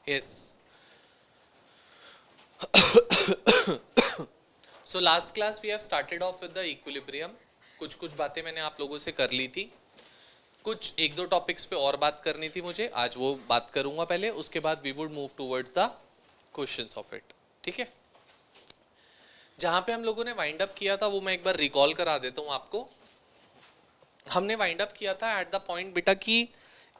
Yes. So last class we have started off with the equilibrium. कुछ बातें मैंने आप लोगों से कर ली थी, कुछ एक दो टॉपिक्स पे और बात करनी थी मुझे, आज वो बात करूंगा पहले, उसके बाद we would move towards the questions of it. ठीक है, जहां पे हम लोगों ने वाइंड अप किया था वो मैं एक बार रिकॉल करा देता हूं आपको. हमने वाइंड अप किया था एट द पॉइंट बेटा कि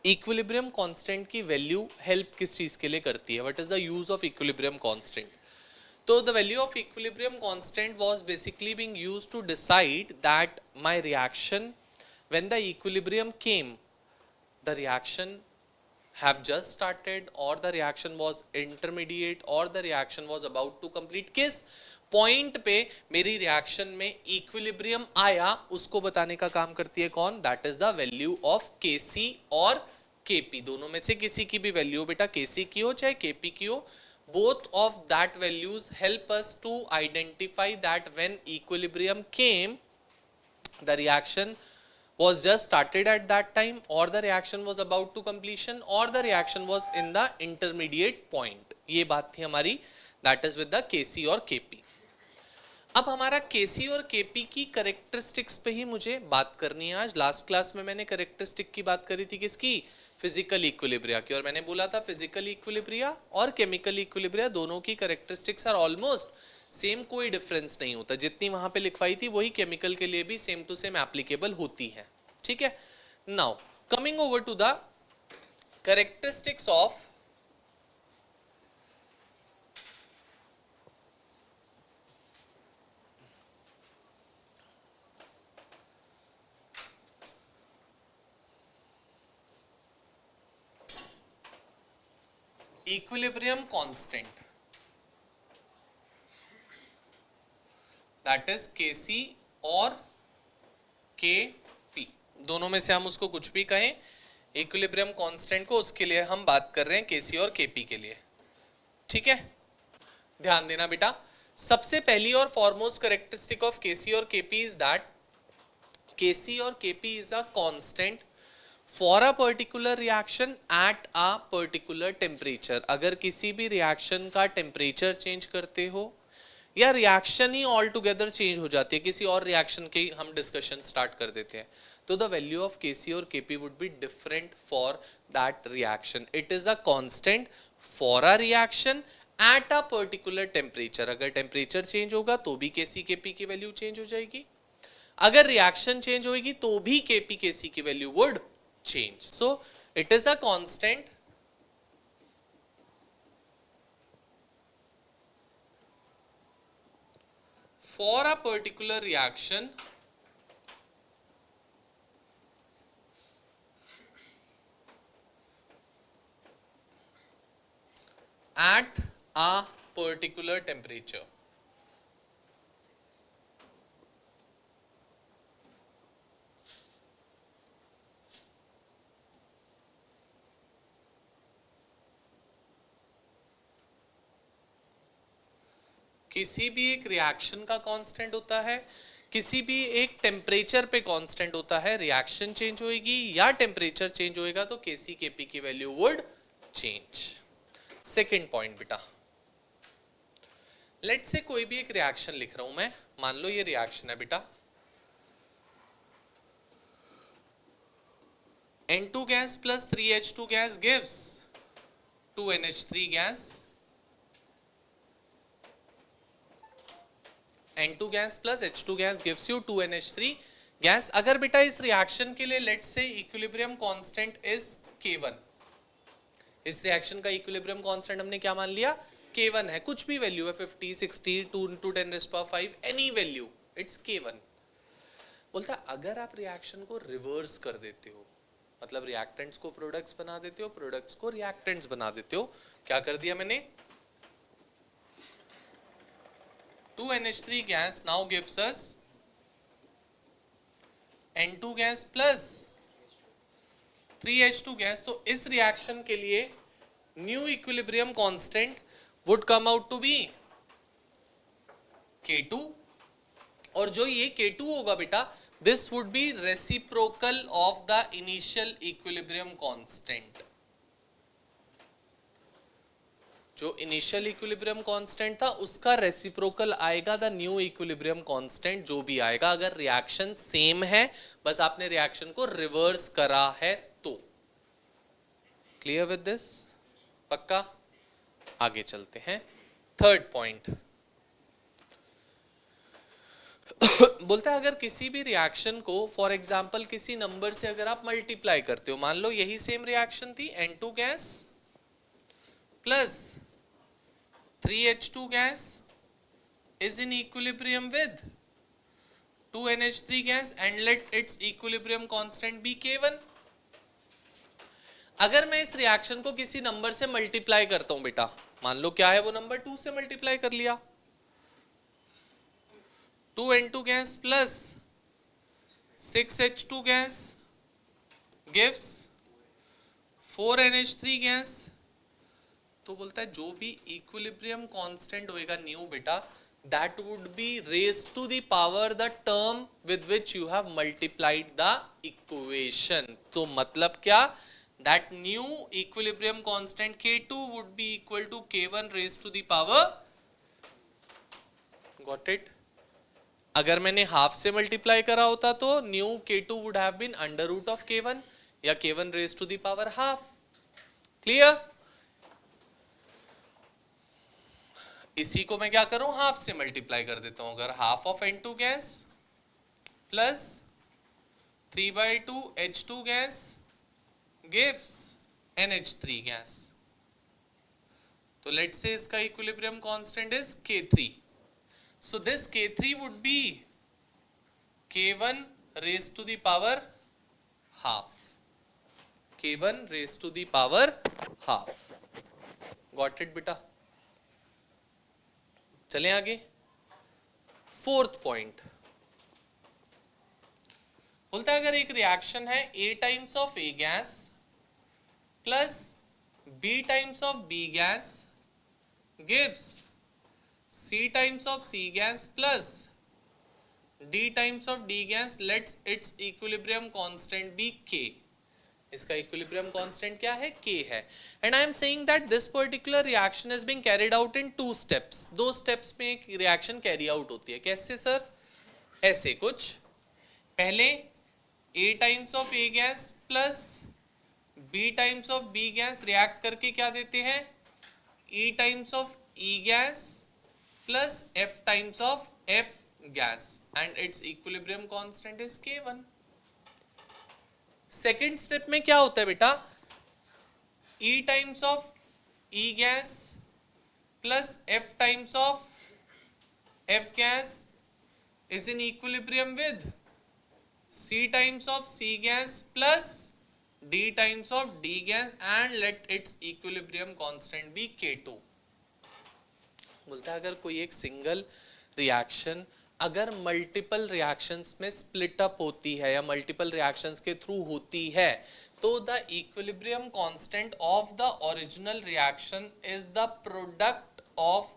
इक्विलिब्रियम कांस्टेंट की वैल्यू हेल्प किस चीज के लिए करती है, what is the use of equilibrium constant. So the value of equilibrium constant was basically being used to decide that my reaction, when the equilibrium came, the reaction have just started or the reaction was intermediate or the reaction was about to complete. किस point पे मेरी reaction में equilibrium आया उसको बताने का काम करती है कौन? That is the value of Kc और Kp. दोनों में से किसी की भी वैल्यू बेटा Kc की हो चाहे Kp की हो, both of that values help us to identify that when equilibrium came, the reaction was just started at that time or the reaction was about to completion or the reaction was in the intermediate point. ये बात थी हमारी, that is with the Kc और Kp. अब हमारा Kc और Kp की characteristics पे ही मुझे बात करनी है आज. लास्ट क्लास में मैंने करेक्टरिस्टिक की बात करी थी किसकी? फिजिकल इक्विलिब्रिया की. और मैंने बोला था फिजिकल इक्विलिब्रिया और केमिकल इक्विलिब्रिया दोनों की करेक्टरिस्टिक्स आर ऑलमोस्ट सेम, कोई डिफरेंस नहीं होता. जितनी वहां पे लिखवाई थी वही केमिकल के लिए भी सेम टू सेम एप्लीकेबल होती है. ठीक है, now coming over to the characteristics of equilibrium constant, that is Kc और Kp. दोनों में से हम उसको कुछ भी कहें, इक्विलिब्रियम कांस्टेंट को, उसके लिए हम बात कर रहे हैं Kc और Kp के लिए. ठीक है, ध्यान देना बेटा. सबसे पहली और फॉरमोस्ट करेक्टरिस्टिक ऑफ Kc और Kp इज दैट Kc और Kp is a constant for a particular reaction at a particular temperature. अगर किसी भी रिएक्शन का टेम्परेचर चेंज करते हो या रिएक्शन ही ऑल टुगेदर चेंज हो जाती है, किसी और रिएक्शन की हम डिस्कशन स्टार्ट कर देते हैं, तो द वैल्यू ऑफ Kc और Kp would be different for that reaction. It is a constant for a reaction at a particular temperature. अगर टेम्परेचर चेंज होगा तो भी Kc Kp की वैल्यू चेंज हो जाएगी, अगर रिएक्शन चेंज होगी तो भी Kp Kc की value would change. So it is a constant for a particular reaction at a particular temperature. किसी भी एक रिएक्शन का कांस्टेंट होता है, किसी भी एक टेम्परेचर पे कांस्टेंट होता है. रिएक्शन चेंज होएगी या टेम्परेचर चेंज होएगा तो Kc Kp की value would change. Second point बेटा, लेट्स से कोई भी एक रिएक्शन लिख रहा हूं मैं, मान लो ये रिएक्शन है बेटा, N2 gas plus 3H2 gas gives 2NH3 gas. N2 gas plus H2 gas gives you 2NH3 gas. अगर बेटा इस रिएक्शन के लिए let's say equilibrium constant is K1, इस रिएक्शन का इक्विलिब्रियम कांस्टेंट हमने क्या मान लिया? K1 है. कुछ भी वैल्यू है, 50, 60, 2 into 10⁵, any value, it's K1. बोलता अगर आप रिएक्शन को रिवर्स कर देते हो, मतलब रिएक्टेंट्स को प्रोडक्ट्स बना देते हो, प्रोडक्ट्स को रिएक्टेंट्स बना देते हो, क्या कर दिया मैंने? 2NH3 gas now gives us N2 gas plus 3H2 gas. तो इस रिएक्शन के लिए new equilibrium constant would come out to be K2. और जो ये K2 होगा बेटा, this would be reciprocal of the initial equilibrium constant. जो इनिशियल इक्विलिब्रियम कांस्टेंट था उसका रेसिप्रोकल आएगा द न्यू इक्विलिब्रियम कांस्टेंट जो भी आएगा, अगर रिएक्शन सेम है, बस आपने रिएक्शन को रिवर्स करा है तो। Clear with this? पक्का? आगे चलते हैं। थर्ड पॉइंट बोलता है अगर किसी भी रिएक्शन को फॉर एग्जांपल किसी नंबर से अगर आप मल्टीप्लाई करते हो, मान लो यही सेम रिएक्शन थी, N2 gas plus 3H2 gas is in equilibrium with 2NH3 gas and let its equilibrium constant be K1। अगर मैं इस रिएक्शन को किसी नंबर से मल्टीप्लाई करता हूं बेटा, मान लो क्या है वो नंबर, 2 से मल्टीप्लाई कर लिया, 2N2 gas plus 6H2 gas gives 4NH3 gas. तो बोलता है जो भी इक्विलिब्रियम कांस्टेंट होएगा न्यू बेटा, that would be raised to the power the term with which you have multiplied the equation। तो मतलब क्या, that new equilibrium constant K2 would be equal to K1 raised to the power, got it? अगर मैंने half से multiply करा होता तो new K2 would have been under root of K1 या K1 raised to the power half। Clear? इसी को मैं क्या करूं, हाफ से मल्टीप्लाई कर देता हूं। अगर half of N2 gas plus 3/2 H2 gas gives NH3 gas, तो लेट्स से इसका equilibrium constant is K3। So this K3 would be K1 raised to the power half, K1 raised to the power half। Got it बेटा? चलें आगे। Fourth point बोलता है अगर एक reaction है A times of A gas plus B times of B gas gives C times of C gas plus D times of D gas, let's its equilibrium constant be K। इसका equilibrium constant क्या है, K है। And I am saying that this particular reaction is being carried out in 2 steps. 2 steps में एक reaction carry out होती है। कैसे sir? ऐसे कुछ, पहले A times of A gas plus B times of B gas react करके क्या देते हैं, E times of E gas plus F times of F gas and it's equilibrium constant is K1। Second step में क्या होता है बेटा, E times of E gas plus F times of F gas is in equilibrium with C times of C gas plus D times of D gas and let its equilibrium constant be K2। बोलता है अगर कोई एक single reaction अगर multiple reactions में split up होती है या मल्टीपल रिएक्शंस के थ्रू होती है, तो the equilibrium constant of the original reaction is the product of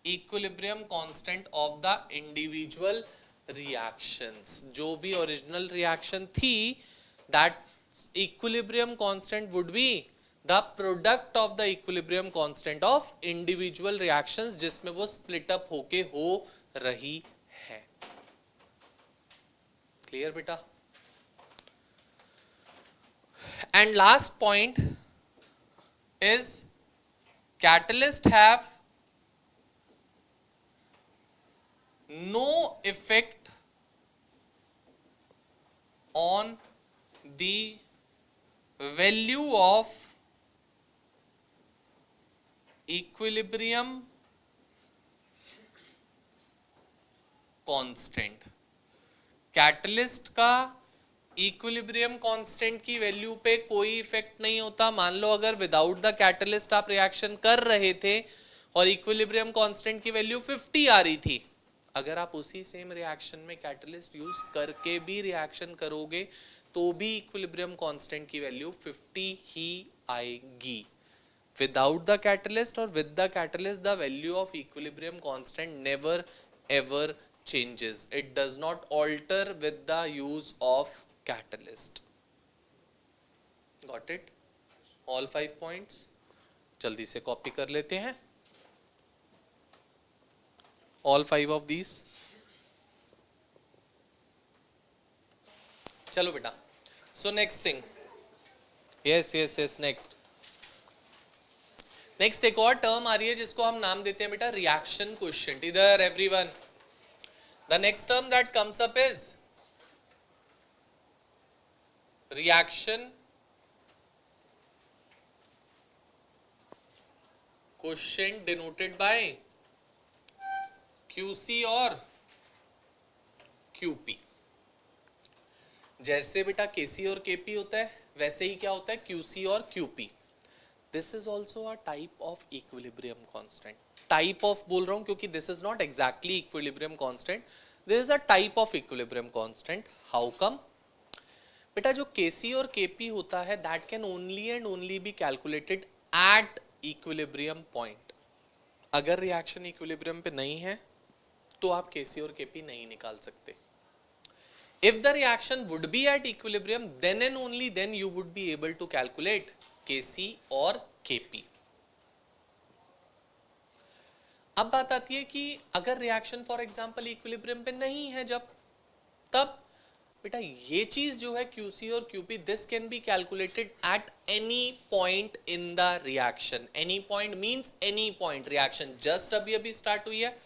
equilibrium constant of the individual reactions. जो भी ओरिजिनल रिएक्शन थी, that equilibrium constant would be the product of the equilibrium constant of individual reactions जिसमें वो split up होके हो रही है। Clear बेटा? And last point is catalyst have no effect on the value of equilibrium constant. Catalyst का equilibrium constant की value पे कोई इफेक्ट नहीं होता। मान लो अगर विदाउट द कैटलिस्ट आप रिएक्शन कर रहे थे और इक्विलिब्रियम कांस्टेंट की वैल्यू 50 आ रही थी, अगर आप उसी सेम रिएक्शन में कैटलिस्ट यूज करके भी रिएक्शन करोगे तो भी इक्विलिब्रियम कांस्टेंट की वैल्यू 50 ही आएगी। Without the catalyst or with the catalyst, the value of equilibrium constant never ever changes. It does not alter with the use of catalyst. Got it? All 5 points. जल्दी से copy कर लेते हैं। all 5 of these. चलो बेटा, so next thing, yes, next एक और term आ रही है जिसको हम नाम देते हैं बेटा रिएक्शन क्वोशिएंट. इधर everyone, the next term that comes up is reaction quotient denoted by QC और QP. जैसे बेटा KC और KP होता है वैसे ही क्या होता है QC और QP. This is also a type of equilibrium constant. Type of बोल रहा हूं क्योंकि this is not exactly equilibrium constant, this is a type of equilibrium constant. How come? बेटा जो KC और KP होता है that can only and only be calculated at equilibrium point. अगर रिएक्शन इक्विलिब्रियम पे नहीं है तो आप KC और KP नहीं निकाल सकते. If the reaction would be at equilibrium, then and only then you would be able to calculate KC और KP. अब बात आती है कि अगर रिएक्शन फॉर एग्जांपल इक्विलिब्रियम पे नहीं है जब, तब बेटा ये चीज जो है QC और QP, this can be calculated at any point in the reaction. Any point means any point. reaction just अभी स्टार्ट हुई है,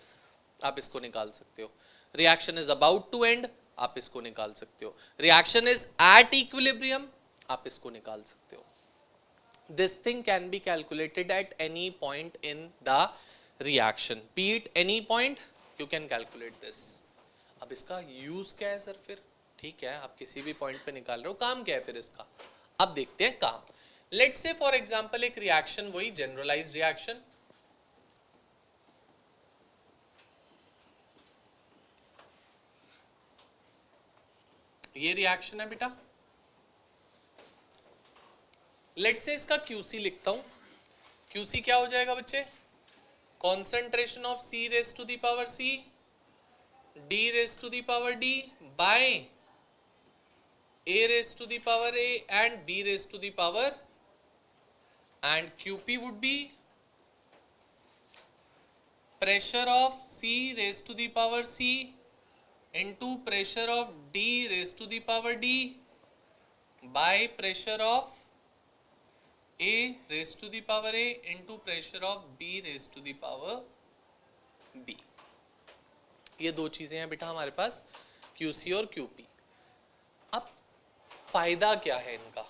आप इसको निकाल सकते हो. Reaction is about to end, आप इसको निकाल सकते हो. रिएक्शन इज एट इक्विलिब्रियम, आप इसको निकाल सकते हो. This thing can be calculated at any point in the reaction. B it any point you can calculate this. अब इसका यूज क्या है सर? फिर ठीक है, आप किसी भी पॉइंट पे निकाल रहे हो, काम क्या है फिर इसका? अब देखते हैं काम. लेट्स से फॉर एग्जांपल एक रिएक्शन, वही जनरलाइज्ड रिएक्शन, ये रिएक्शन है बेटा. लेट्स से इसका QC लिखता हूं. QC क्या हो जाएगा बच्चे? Concentration of C raise to the power C, D raise to the power D by A raise to the power A and B raise to the power, and QP would be pressure of C raise to the power C into pressure of D raised to the power D by pressure of A raised to the power A into pressure of B raised to the power B. ये दो चीजें हैं बेटा हमारे पास, QC और QP. अब फायदा क्या है इनका?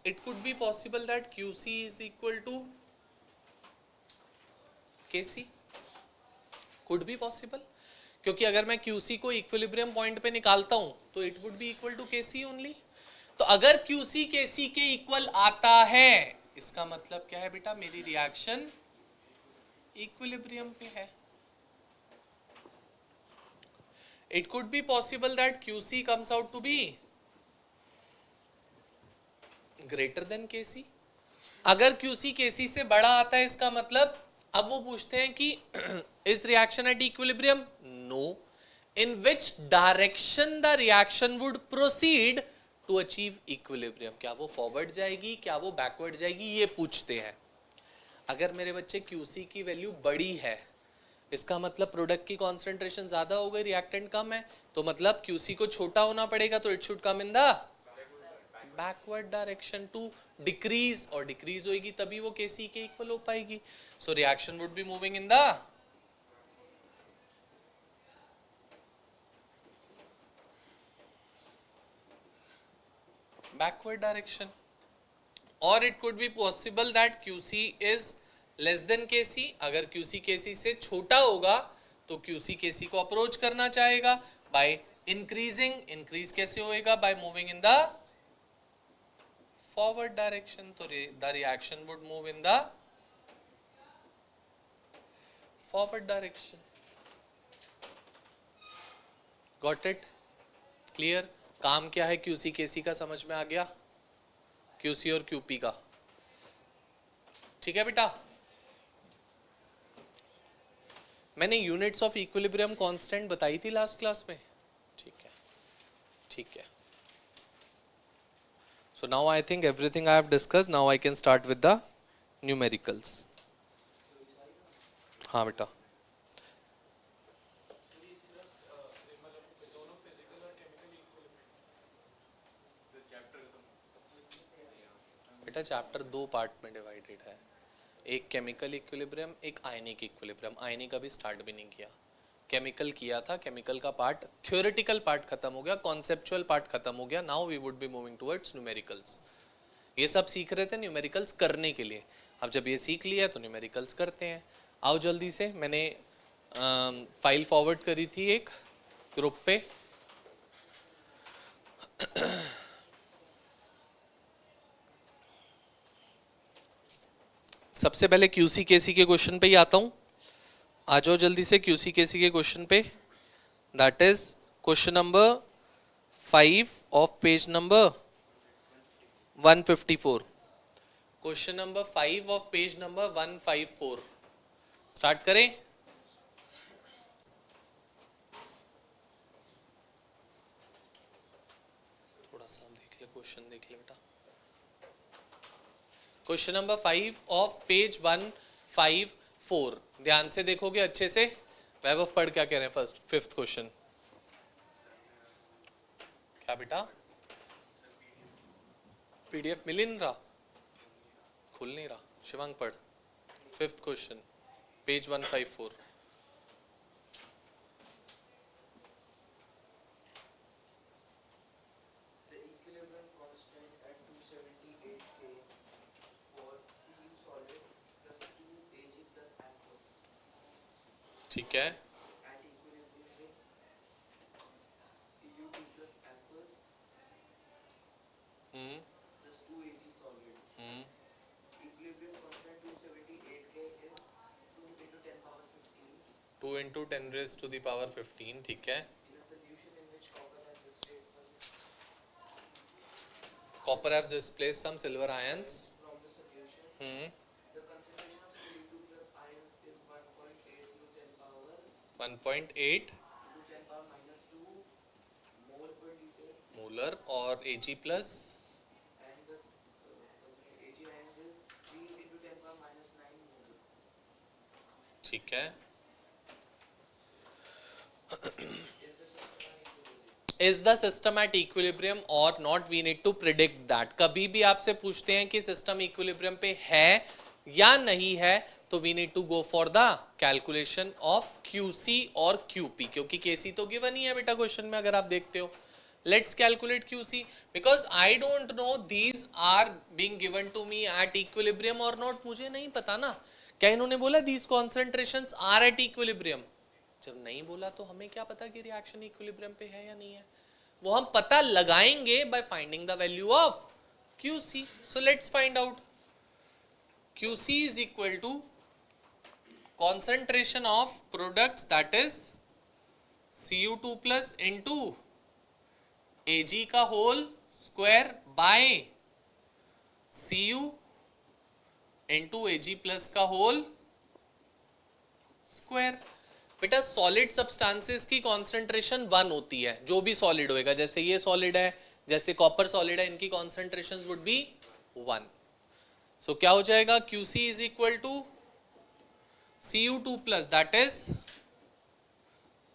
It could be possible that QC is equal to KC. Could be possible. क्योंकि अगर मैं QC को इक्विलिब्रियम पॉइंट पे निकालता हूं तो it would be equal to KC only. तो अगर QC KC के इक्वल आता है, इसका मतलब क्या है बेटा? मेरी रिएक्शन इक्विलिब्रियम पे है. It could be possible that QC comes out to be greater than KC. अगर QC KC से बड़ा आता है, इसका मतलब अब वो पूछते हैं कि is reaction at equilibrium? No. In which direction the reaction would proceed to achieve equilibrium? क्या वो फॉरवर्ड जाएगी, क्या वो बैकवर्ड जाएगी, ये पूछते हैं. अगर मेरे बच्चे QC की वैल्यू बड़ी है, इसका मतलब प्रोडक्ट की कॉन्सेंट्रेशन ज्यादा हो गई, रिएक्टेंट कम है, तो मतलब QC को छोटा होना पड़ेगा, तो it should come in the backward direction to decrease, और डिक्रीज होगी तभी वो KC के इक्वल हो पाएगी. So reaction would be moving in the backward direction. Or it could be possible that QC is less than KC. अगर QC KC से छोटा होगा तो QC KC को अप्रोच करना चाहेगा by increasing. increase कैसे होएगा? by moving in the forward direction. तो the reaction would move in the forward direction. Got it? Clear? काम क्या है QC KC का समझ में आ गया? QC और QP का. ठीक है बेटा? मैंने यूनिट्स ऑफ इक्विलिब्रियम कांस्टेंट बताई थी लास्ट क्लास में. ठीक है, ठीक है. So now I think everything I have discussed. Now I can start with the numericals. हाँ बेटा. बेटा चैप्टर 2 पार्ट में डिवाइडेड है, एक केमिकल इक्विलिब्रियम, एक आयनिक इक्विलिब्रियम। आयनिक अभी स्टार्ट भी नहीं किया, केमिकल किया था, केमिकल का पार्ट थ्योरेटिकल पार्ट खत्म हो गया, कॉन्सेप्चुअल पार्ट खत्म हो गया। Now we would be moving towards numericals. ये सब सीख रहे थे न्यूमेरिकल्स करने के लिए, अब जब ये सीख लिया तो न्यूमेरिकल्स करते हैं। आओ जल्दी से, मैंने फाइल फॉरवर्ड करी थी एक ग्रुप पे, सबसे पहले क्यूसी केसी के क्वेश्चन पे ही आता हूं। आ जाओ जल्दी से क्यूसी केसी के क्वेश्चन पे। That is question number 5 of page number 154। Question number 5 of page number 154। Start करें। थोड़ा सा देख ले, क्वेश्चन देख ले बेटा। Question number 5 of page 154। ध्यान से देखोगे अच्छे से। वैभव पढ़ क्या कह रहे हैं फर्स्ट, फिफ्थ क्वेश्चन। क्या बेटा, पीडीएफ मिल नहीं रहा, खुल नहीं रहा। शिवांग पढ़ फिफ्थ क्वेश्चन, पेज 154। ठीक है, two into 10 raised to the power 15। ठीक है, copper has displaced some silver ions। 1.8 molar और Ag प्लस ठीक है। Is the system at equilibrium और not, we need to predict that. कभी भी आपसे पूछते हैं कि सिस्टम इक्विलिब्रियम पे है या नहीं है, तो we need to go for the calculation of QC और क्यूपी, क्योंकि केसी तो गिवन ही है बेटा क्वेश्चन में, अगर आप देखते हो। Let's calculate QC, because I don't know these are being given to me at equilibrium और नॉट। मुझे नहीं पता ना, क्या इन्होंने बोला these concentrations are at equilibrium? जब नहीं बोला तो हमें क्या पता कि रिएक्शन इक्विलिब्रियम पे है या नहीं है। वो हम पता लगाएंगे by finding the value of QC। So let's find out. QC is equal to concentration of products, that is Cu2 plus into Ag का whole square by Cu into Ag plus का होल स्क्वायर। बेटा solid substances की concentration 1 होती है, जो भी solid होएगा, जैसे ये सॉलिड है, जैसे कॉपर सॉलिड है, इनकी कॉन्सेंट्रेशन वुड बी 1। सो क्या हो जाएगा, QC is equal to Cu2 plus that is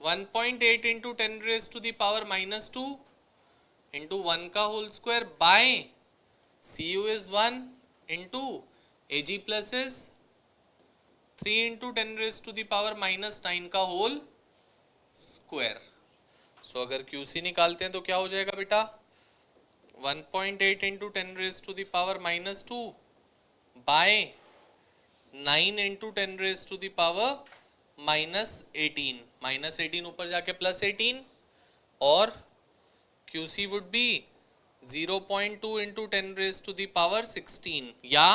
1.8 into 10 raised to the power -2 into 1 का whole square by Cu is 1 into Ag plus is 3 into 10 raised to the power -9 का whole square. सो अगर QC निकालते हैं तो क्या हो जाएगा बेटा, 1.8 into 10 raised to the power -2 by 9 into 10 raised to the power -18, -18 ऊपर जाके +18, और QC would be 0.2 into 10 raised to the power 16, या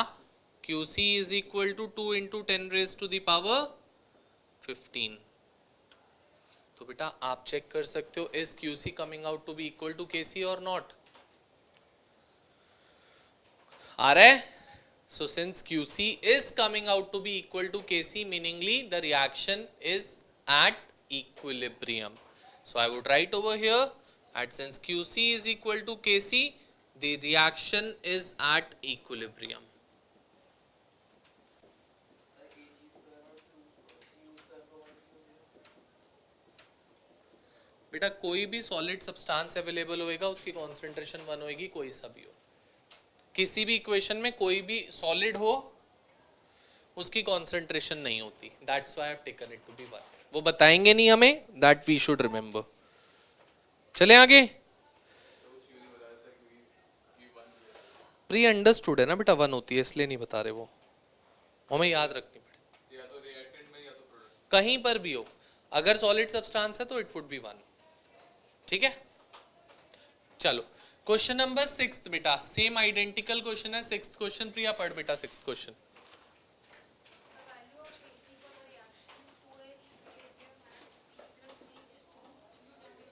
QC is equal to 2 into 10 raised to the power 15। तो बेटा आप चेक कर सकते हो, is QC coming out to be equal to KC और नॉट? आ रहा है? So since QC is coming out to be equal to KC, meaningly the reaction is at equilibrium. So I would write over here that since QC is equal to KC, the reaction is at equilibrium. बेटा कोई भी solid substance available होएगा, उसकी concentration 1 होएगी, कोई सा भी हो। किसी भी इक्वेशन में कोई भी सॉलिड हो उसकी कॉन्सेंट्रेशन नहीं होती, that's why I have taken it to be 1। वो बताएंगे नहीं हमें, दैट वी शुड रिमेंबर। चले आगे। प्री अंडरस्टूड है ना बेटा, 1 होती है इसलिए नहीं बता रहे, वो हमें याद रखनी पड़े। कहीं पर भी हो, अगर सॉलिड सब्सटेंस है तो इट वुड बी 1। ठीक है, चलो क्वेश्चन नंबर 6 बेटा, सेम आइडेंटिकल क्वेश्चन है। 6th क्वेश्चन, प्रिया पढ़ बेटा 6th question.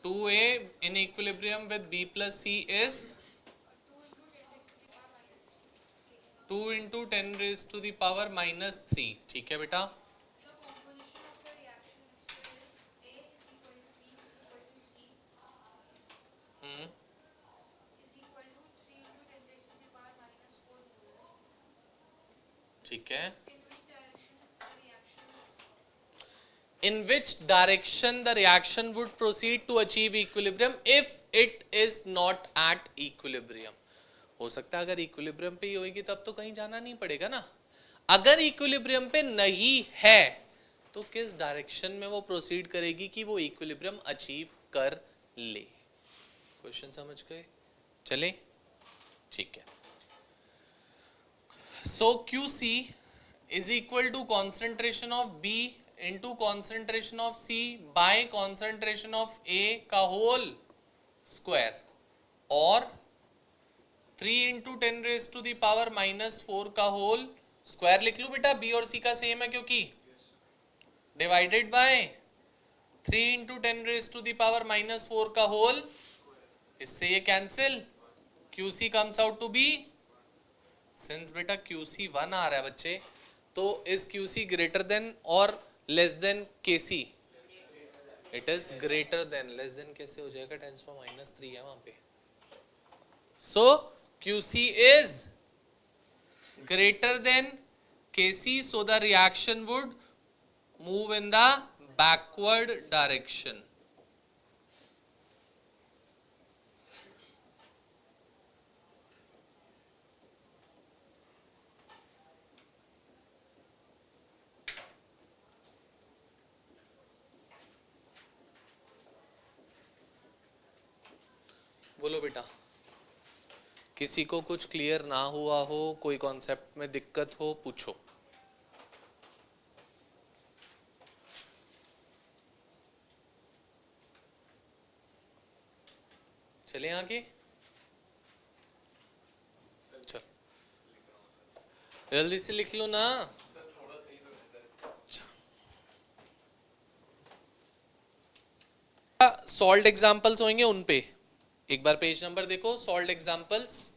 2a in equilibrium with b plus c is 2 into 10 raised to the power minus 3। ठीक है बेटा, ठीक है। In which direction the reaction would proceed to achieve equilibrium if it is not at equilibrium? हो सकता है अगर equilibrium पे ही होगी तब तो कहीं जाना नहीं पड़ेगा ना। अगर इक्विलिब्रियम पे नहीं है तो किस डायरेक्शन में वो प्रोसीड करेगी कि वो इक्विलिब्रियम अचीव कर ले। क्वेश्चन समझ गए? चले, ठीक है। सो QC is equal to concentration of B into concentration of C by concentration of A का होल स्क्वायर, और 3 into 10 raised to the power minus 4 का होल स्क्वायर लिख लूं बेटा, B और C का सेम है क्योंकि, divided by 3 into 10 raised to the power minus 4 का होल, इससे ये cancel, QC comes out to be, since बेटा QC 1 आ रहा है बच्चे, तो इज QC ग्रेटर देन और less than KC? It is greater than. Less than कैसे हो जाएगा, 10⁻³ है वहां पे। सो QC is greater than KC, so the reaction would move in the backward direction. बोलो बेटा, किसी को कुछ क्लियर ना हुआ हो, कोई कॉन्सेप्ट में दिक्कत हो, पूछो। चले आगे, चल जल्दी से लिख लो ना। सॉल्व्ड एग्जांपल्स होंगे उन पे, एक बार पेज नंबर देखो। सॉल्व्ड एग्जांपल्स,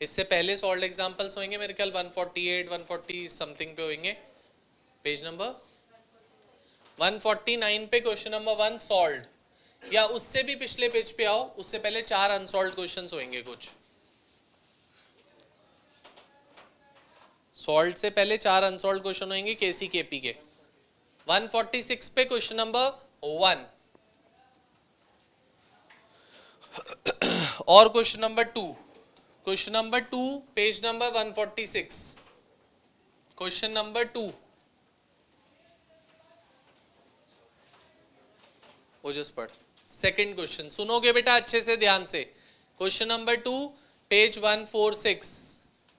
इससे पहले सॉल्व्ड एग्जांपल्स होंगे मेरे ख्याल 148 140 समथिंग पे होंगे। पेज नंबर 149 पे क्वेश्चन नंबर 1 सॉल्व्ड, या उससे भी पिछले पेज पे आओ, उससे पहले 4 अनसॉल्व्ड क्वेश्चंस होंगे कुछ। सॉल्व्ड से पहले 4 अनसॉल्व्ड क्वेश्चन होंगे केसी केपी के। 146 पे क्वेश्चन नंबर 1 और question number 2। Question number 2 page number 146। Question number 2 वो जस्ट पढ़। सेकंड क्वेश्चन सुनोगे बेटा अच्छे से ध्यान से। Question number 2 page 146।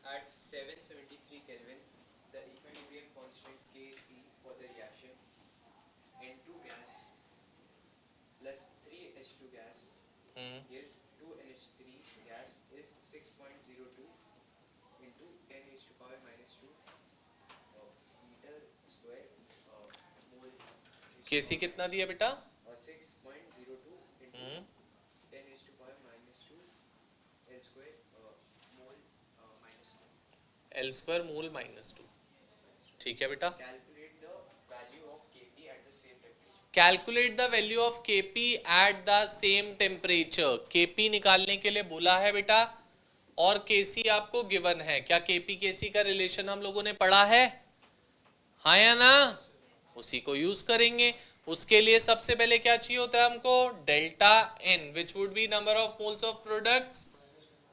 At 773 Kelvin, the equilibrium constant Kc for the reaction N2 gas plus 3H2 gas gives 2NH3 gas is 6.02 into 10 raised to power minus 2 meter square mole. केसी कितना दिया बेटा? 6.02 into 10 raised to power minus 2 L square mole minus 2. L square mole -2। ठीक है बेटा। Calculate the value of Kp at the same temperature. Calculate the value of Kp at the same temperature. Kp निकालने के लिए बोला है बेटा, और Kc आपको गिवन है। क्या Kp Kc का रिलेशन हम लोगों ने पढ़ा है? हाँ या ना? उसी को यूज करेंगे। उसके लिए सबसे पहले क्या चाहिए होता है हमको? Delta N, which would be number of moles of products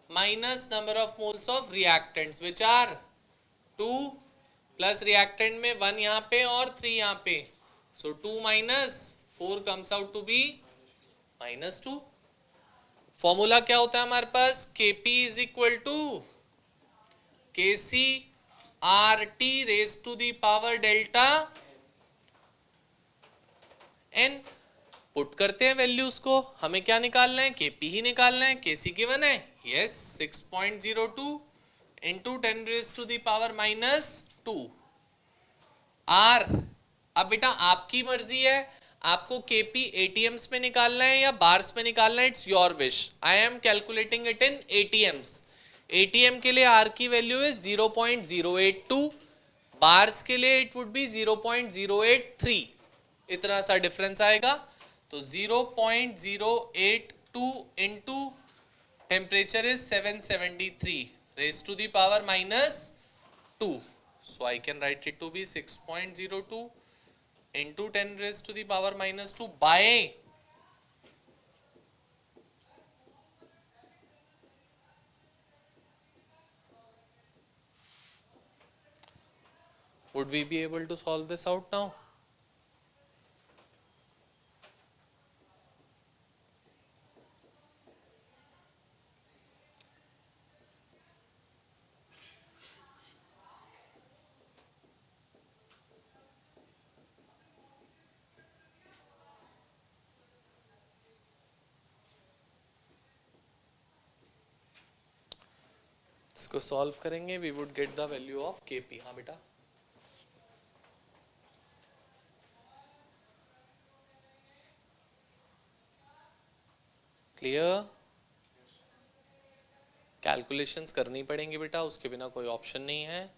minus number of moles of reactants which are 2 plus reactant में 1 यहाँ पे और 3 यहाँ पे, so 2 minus 4 comes out to be -2। Formula क्या होता है हमारे पास, Kp is equal to Kc RT raise to the power delta n। Put करते हैं वैल्यूज को, हमें क्या निकालना है, Kp ही निकालना है। Kc गिवन है, yes 6.02 into 10 raise to the power -2 R। अब बेटा आपकी मर्जी है, आपको Kp ATMs में निकालना है या बार्स में निकालना है, it's your wish. I am calculating it in ATMs। ATM के लिए R की वैल्यू है 0.082, बार्स के लिए इट वुड बी 0.083, इतना सा डिफरेंस आएगा। तो 0.082 into temperature is 773 raise to the power -2, so I can write it to be 6.02 into 10 raised to the power -2 by would we be able to solve this out now? इसको solve करेंगे, we would get the value of Kp। हाँ बेटा, clear? Calculations करनी पड़ेंगी बेटा, उसके बिना कोई ऑप्शन नहीं है।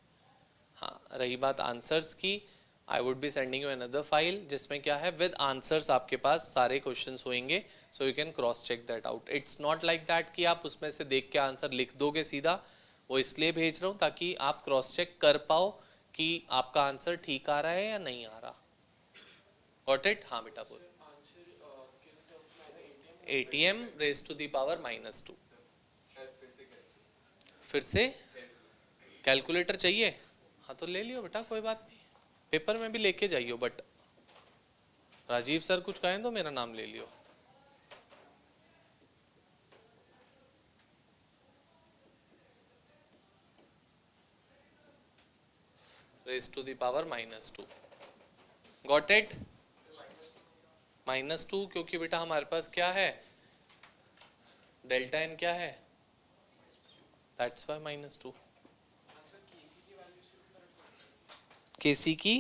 हाँ, रही बात आंसर्स की, I would be sending you another file जिसमें क्या है, विद आंसर्स आपके पास सारे क्वेश्चंस होंगे, so you can cross check that out. It's not like that कि आप उसमें से देख के आंसर लिख दोगे सीधा, वो इसलिए भेज रहा हूँ ताकि आप क्रॉस चेक कर पाओ कि आपका आंसर ठीक आ रहा है या नहीं आ रहा। Got it? हाँ बेटा बोल। ATM raise to the power -2। फिर से कैलकुलेटर चाहिए? हाँ तो ले लियो बेटा, कोई बात नहीं, पेपर में भी लेके जाइयो, बट राजीव सर कुछ कहें तो मेरा नाम ले लियो। Raise to the power -2, got it? -2 क्योंकि बेटा हमारे पास क्या है, डेल्टा n क्या है, दैट्स वाई -2। Kc की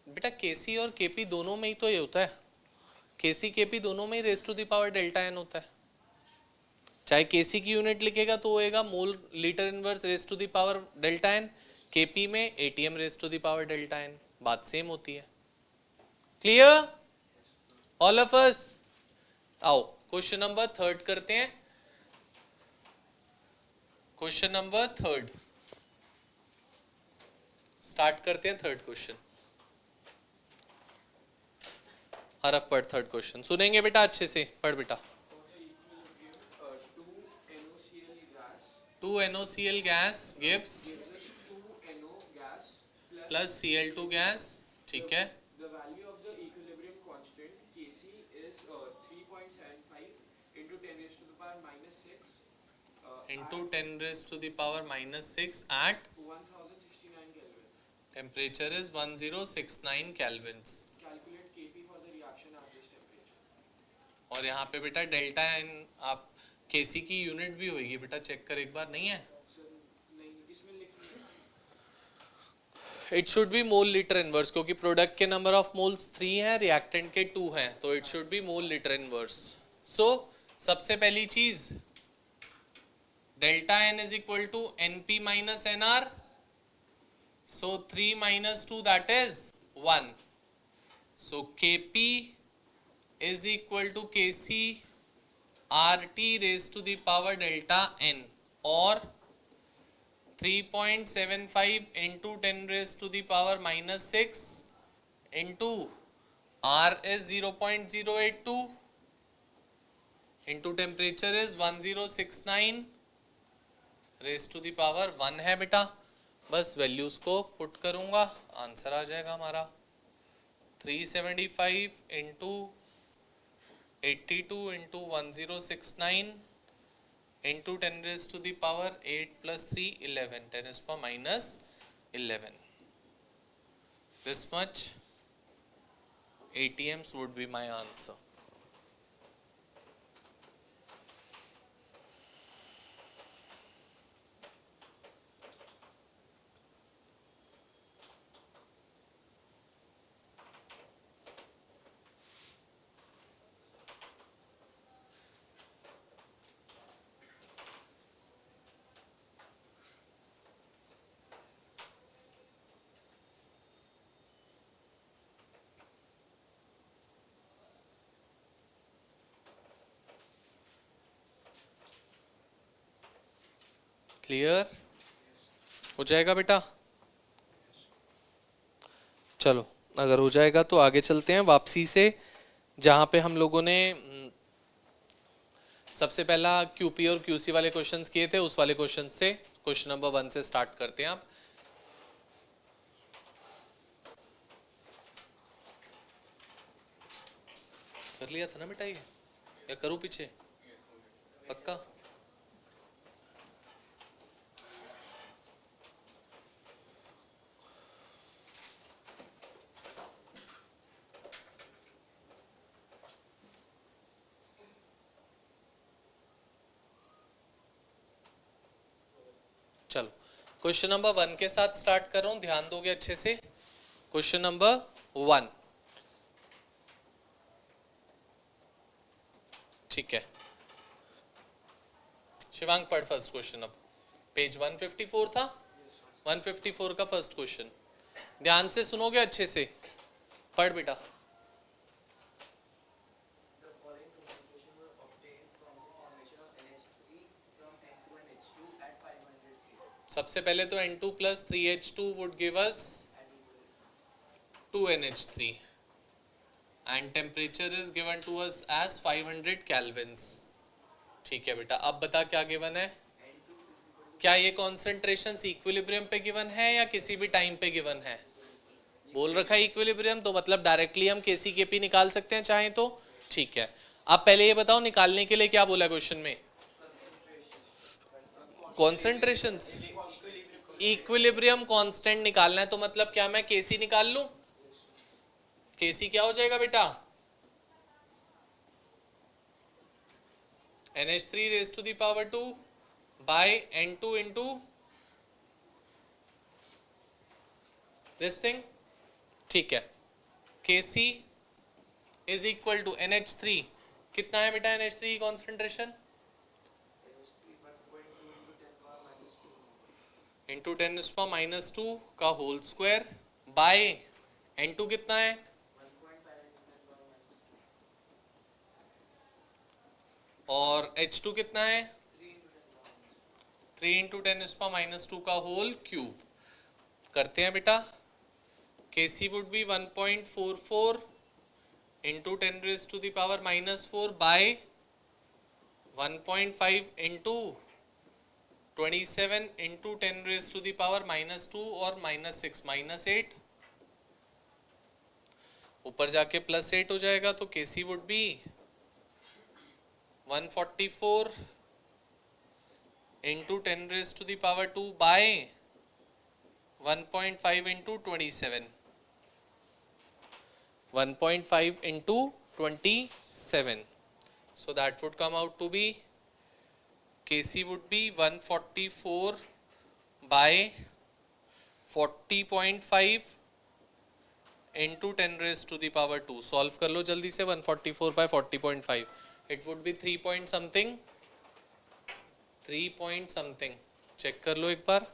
बेटा Kc और Kp दोनों में ही तो ये होता है, Kc Kp दोनों में ही raise to the power delta n होता है। चाहे Kc की यूनिट लिखेगा तो होएगा mole litre inverse raise to the power delta n, Kp में ATM raise to the power delta n, बात सेम होती है। Clear all of us? आओ क्वेश्चन नंबर 3 करते हैं। क्वेश्चन नंबर 3 स्टार्ट करते हैं। 3rd क्वेश्चन, हरफ पढ़। 3rd क्वेश्चन सुनेंगे बेटा, अच्छे से पढ़ बेटा। 2 NOCl gas gives plus Cl2 gas, ठीक है। The value of the equilibrium constant Kc is 3.75 into 10 raised to the power -6 into 10 raised to the power -6 at 1069 Kelvin. temperature is 1069 kelvins। Calculate Kp for the reaction at this temperature. और यहाँ पे बेटा delta n आप Kc की unit भी होगी बेटा, check कर एक बार, नहीं है? Sir, नहीं इसमें लिखना it should be mole litre inverse, क्योंकि प्रोडक्ट के नंबर ऑफ मोल्स 3 है, रिएक्टेंट के 2 हैं, तो it should be mole litre inverse. So सबसे पहली चीज, delta n is equal to Np minus Nr, so 3 minus 2 that is 1, so Kp is equal to Kc RT raised to the power delta n, और 3.75 into 10 raised to the power -6 into R is 0.082 into temperature is 1069 raise to the power 1 है बेटा. बस values को put करूंगा, answer आ जाएगा हमारा 375 into 82 into 1069 into 10 raise to the power 8 plus 3 11 10 raise power minus 11. This much ATMs would be my answer. Clear हो जाएगा बेटा? चलो अगर हो जाएगा तो आगे चलते हैं वापसी से, जहां पे हम लोगों ने सबसे पहला QP और QC वाले क्वेश्चंस किए थे, उस वाले क्वेश्चन से क्वेश्चन नंबर 1 से स्टार्ट करते हैं. आप कर लिया था ना बेटा ये, या करूं पीछे? पक्का? चलो क्वेश्चन नंबर 1 के साथ स्टार्ट कर रहा हूं, ध्यान दोगे अच्छे से. क्वेश्चन नंबर 1, ठीक है. शिवांग पढ़ फर्स्ट क्वेश्चन. अब पेज 154 था, 154 का फर्स्ट क्वेश्चन. ध्यान से सुनोगे अच्छे से, पढ़ बेटा. The following concentration were obtained from the formation of NH3 from N2 and H2 at 500 K. सबसे पहले तो N2 plus 3H2 would give us 2NH3 and temperature is given to us as 500 kelvins. ठीक है बेटा, अब बता क्या given है. क्या ये कॉन्सेंट्रेशंस इक्विलिब्रियम पे गिवन है या किसी भी टाइम पे गिवन है? बोल रखा है इक्विलिब्रियम, तो मतलब डायरेक्टली हम KC/KP निकाल सकते हैं चाहे तो. ठीक है, अब पहले ये बताओ निकालने के लिए क्या बोला क्वेश्चन में? कॉन्सेंट्रेशंस. इक्विलिब्रियम कांस्टेंट निकालना है, तो मतलब क्या मैं KC निकाल लूं? KC क्या हो जाएगा बेटा? NH3 raised to the power 2 by N2 into this thing. ठीक है, KC is equal to NH3. कितना है बेटा NH3 की कॉन्सेंट्रेशन? इंटू 10⁻² का होल स्क्वायर बाय N2 कितना है? और H2 कितना है? 3 इंटू 10⁻² का होल क्यूब. करते हैं बेटा. KC would be 1.44 into 10⁻⁻4 by 1.5 into 27 into 10⁻⁻2 और -6 -8. ऊपर जाके +8 हो जाएगा, तो KC would be 144 into 10⁻² by 1.5 into 27. 1.5 into 27. So that would come out to be, KC would be 144 by 40.5 into 10⁻². Solve कर लो जल्दी से. 144 by 40.5. It would be 3 point something. 3 point something. Check कर लो एक बार.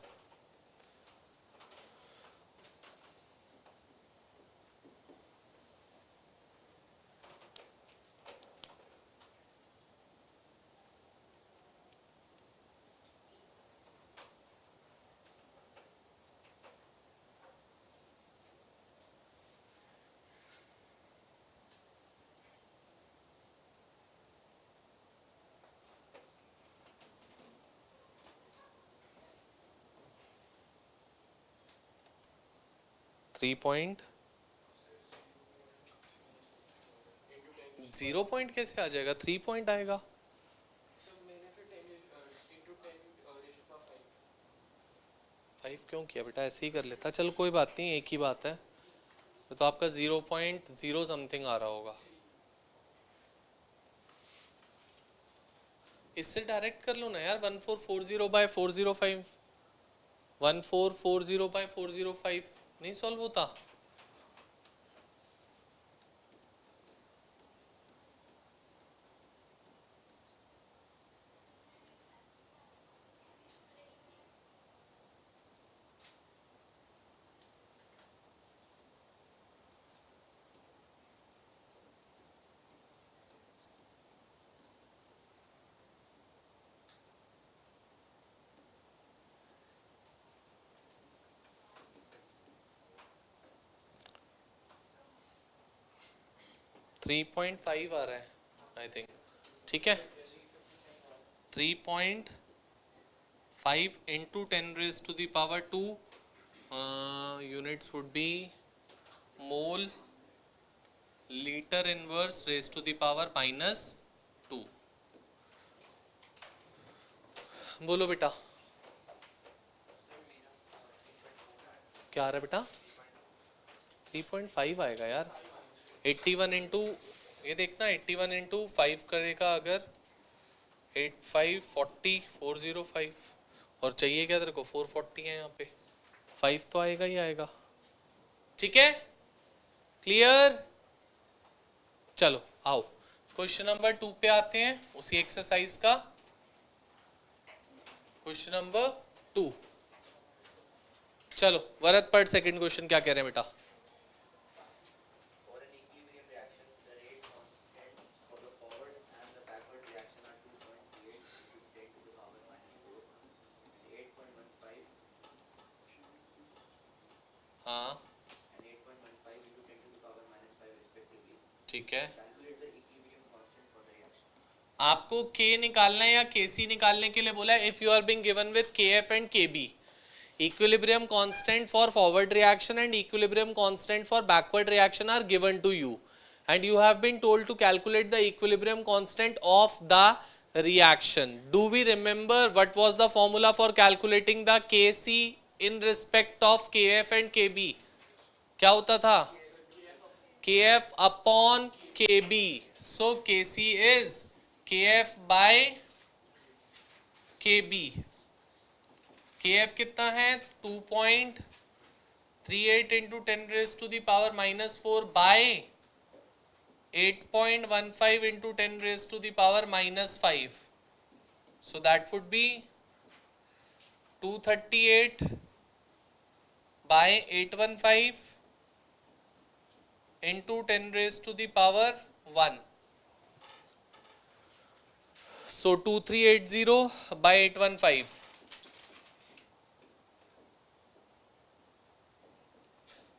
3.0 पॉइंट कैसे आ जाएगा? 3 पॉइंट आएगा। Sir मैंने फिर 10 into 10 raised to power 5. 5 क्यों किया बेटा? ऐसे ही कर लेता। चल कोई बात नहीं, एक ही बात है। तो आपका 0.0 समथिंग आ रहा होगा। इससे डायरेक्ट कर लो ना यार, 1440/405। 1440/405 नहीं सॉल्व होता? थ्री 3.5 आ रहा है आई थिंक। ठीक है, 3.5 into 10⁻², units would be mole liter inverse raised to the power -2। बोलो बेटा क्या आ रहा है बेटा? 3.5 आएगा यार। 81 इंटू, ये देखना 81 इंटू 5 करेगा अगर 85 40 405, और चाहिए क्या तेरे को? 440 है यहाँ पे, 5 तो आएगा ही आएगा। ठीक है, क्लियर? चलो आओ क्वेश्चन नंबर 2 पे आते हैं, उसी एक्सरसाइज का क्वेश्चन नंबर 2। चलो वरद पढ़ सेकंड क्वेश्चन क्या कह रहे हैं बेटा? For an equilibrium reaction, the rate constants for the forward and the backward reaction are 2.38 into 10 to the power -4 and 8.15 हाँ and 8.15 into 10 to the power -5 respectively. ठीक है, Calculate the equilibrium constant for the reaction. आपको K निकालना है या KC निकालने के लिए बोला है। If you are being given with KF and KB, equilibrium constant for forward reaction and equilibrium constant for backward reaction are given to you, and you have been told to calculate the equilibrium constant of the reaction. Do we remember what was the formula for calculating the KC in respect of KF and KB? क्या होता था? KF upon KB. So KC is KF by KB. KF कितना है? 2.38 into 10⁻⁴ by 8.15 into 10⁻⁵ so that would be 238 by 815 into 10⁻⁴ so 2380 by 815,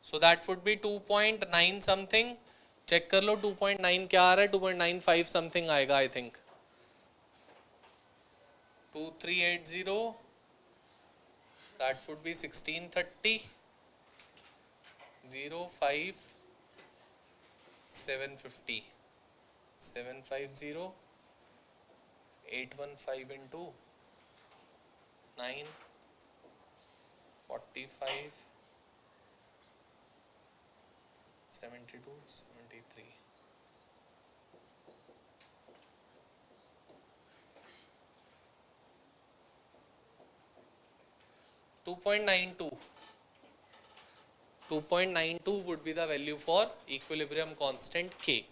so that would be 2.9 something। Check कर लो 2.9 क्या आ रहा है? 2.95 something आएगा I think. 2380 that would be 1630 05 750 750 815 into 9 45 72 73 2.92 would be the value for equilibrium constant K।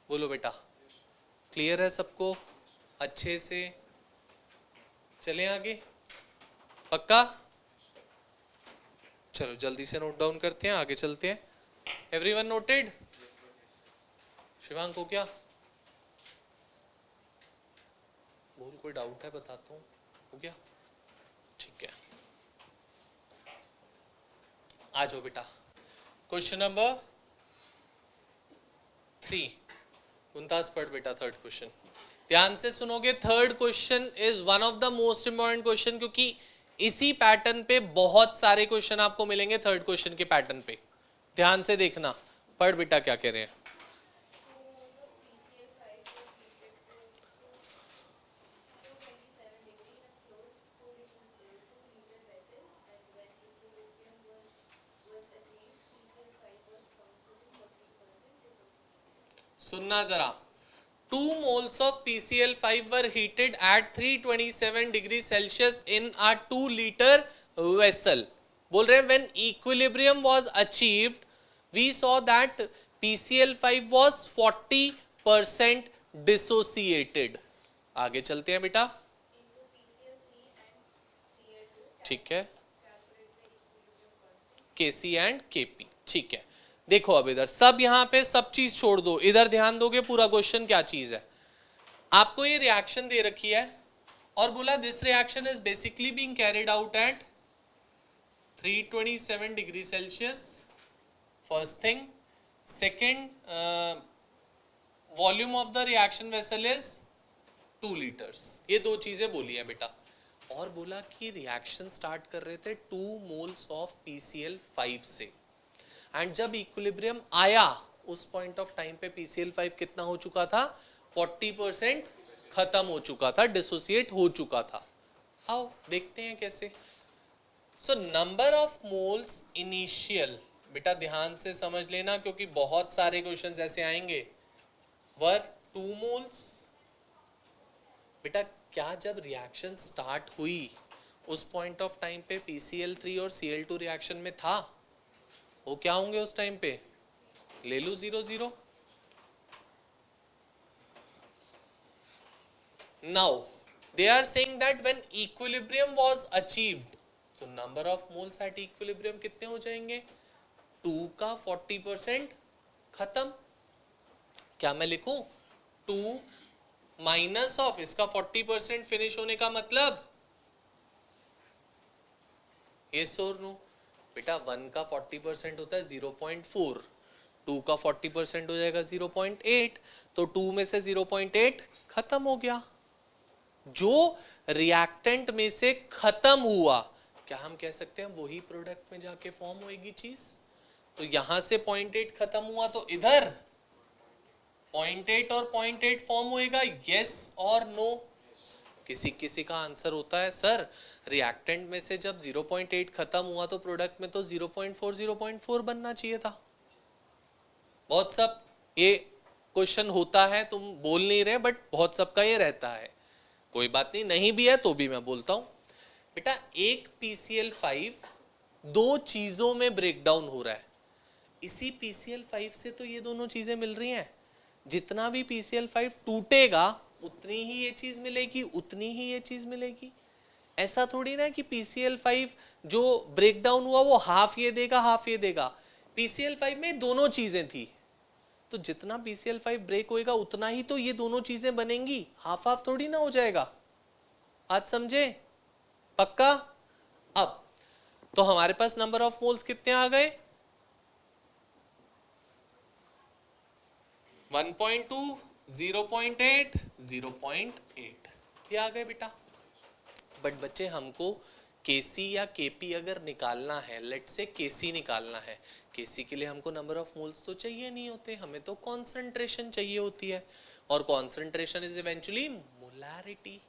बोलो बेटा clear है सबको? अच्छे से चलें आगे, पक्का? चलो जल्दी से नोट डाउन करते हैं, आगे चलते हैं। Everyone noted? शिवांग को क्या बोल, कोई डाउट है बताता हूँ, हो गया? ठीक है, आ जाओ बेटा क्वेश्चन नंबर 3। मुमताज पढ़ बेटा थर्ड क्वेश्चन, ध्यान से सुनोगे। Third question is one of the most important question, क्योंकि इसी पैटर्न पे बहुत सारे क्वेश्चन आपको मिलेंगे, थर्ड क्वेश्चन के पैटर्न पे। ध्यान से देखना, पढ़ बेटा क्या कह रहे हैं। सुनना जरा, 2 moles of PCl5 were heated at 327 degree Celsius in a 2 liter vessel. बोल रहे हैं when equilibrium was achieved, we saw that PCl5 was 40% dissociated. आगे चलते हैं बेटा, ठीक है, Kc and Kp, ठीक है। देखो अब इधर सब, यहां पे सब चीज छोड़ दो, इधर ध्यान दोगे पूरा क्वेश्चन क्या चीज है। आपको ये रिएक्शन दे रखी है और बोला this reaction is basically being carried out at 327 degree Celsius, first thing. Second, volume of the reaction vessel is 2 litres. ये दो चीजें बोली है बेटा, और बोला कि रिएक्शन स्टार्ट कर रहे थे 2 मोल्स ऑफ PCl5 से, एंड जब इक्विलिब्रियम आया उस पॉइंट ऑफ टाइम पे PCl5 कितना हो चुका था, 40% खत्म हो चुका था, डिसोसिएट हो चुका था। आओ देखते हैं कैसे। So number of moles initial, बेटा ध्यान से समझ लेना क्योंकि बहुत सारे क्वेश्चंस ऐसे आएंगे। वर 2 मोल्स, बेटा क्या जब रिएक्शन स्टार्ट हुई उस पॉइंट ऑफ टाइम पे PCl3 और Cl2 रिएक्शन में था, वो क्या होंगे उस टाइम पे, ले लू 0 0। Now they are saying that when equilibrium was achieved, तो number of moles at equilibrium कितने हो जाएंगे, 2 का 40% खत्म। क्या मैं लिखूं, 2 माइनस ऑफ इसका 40% फिनिश होने का मतलब, यस और नो बेटा। 1 का 40% होता है 0.4, 2 का 40% हो जाएगा 0.8, तो 2 में से 0.8 खत्म हो गया। जो रिएक्टेंट में से खत्म हुआ, क्या हम कह सकते हैं वही प्रोडक्ट में जाके फॉर्म होएगी चीज। तो यहां से 0.8 खत्म हुआ तो इधर 0.8 और 0.8 फॉर्म होएगा, यस और नो। किसी किसी का आंसर होता है सर रिएक्टेंट में से जब 0.8 खत्म हुआ तो प्रोडक्ट में तो 0.4 बनना चाहिए था। बहुत सब ये क्वेश्चन होता है, तुम बोल नहीं रहे बट बहुत सबका ये रहता है। कोई बात नहीं, नहीं भी है तो भी मैं बोलता हूं बेटा, एक PCl5 दो चीजों में ब्रेक डाउन हो रहा है। इसी PCl5 से तो ये दोनों चीजें मिल रही हैं। जितना भी PCl5 टूटेगा उतनी ही ये चीज मिलेगी, उतनी ही ये चीज मिलेगी। ऐसा थोड़ी ना कि PCl5 जो ब्रेक डाउन हुआ वो हाफ ये देगा हाफ ये देगा। PCl5 में दोनों चीजें थी, तो जितना PCl5 ब्रेक होएगा उतना ही तो ये दोनों चीजें बनेंगी, हाफ हाफ थोड़ी ना हो जाएगा। आज समझे पक्का। अब तो हमारे पास नंबर ऑफ मोल्स कितने आ गए, 1.2, 0.8, 0.8 ये आ गए बेटा। बट बच्चे हमको Kc या Kp अगर निकालना है, लेट से Kc निकालना है, Kc के लिए हमको नंबर ऑफ मोल्स तो चाहिए नहीं होते, हमें तो कॉन्सेंट्रेशन चाहिए होती है। और concentration is eventually molarity.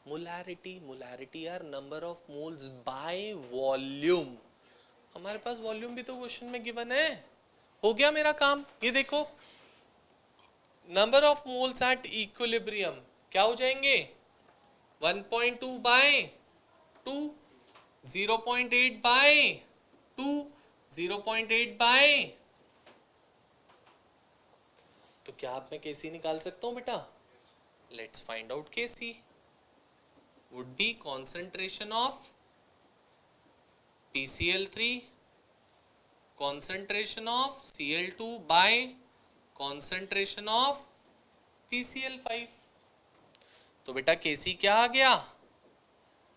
Molarity are number of moles by volume. हमारे पास वॉल्यूम भी तो क्वेश्चन में गिवन है। हो गया मेरा काम। ये देखो number of moles at equilibrium क्या हो जाएंगे, 1.2 बाय 2, 0.8 बाय 2, 0.8 बाय, तो क्या आप मैं Kc निकाल सकता हूं बेटा। Let's find out Kc would B concentration of PCl3 concentration of Cl2 by concentration of PCl5। तो बेटा Kc क्या आ गया,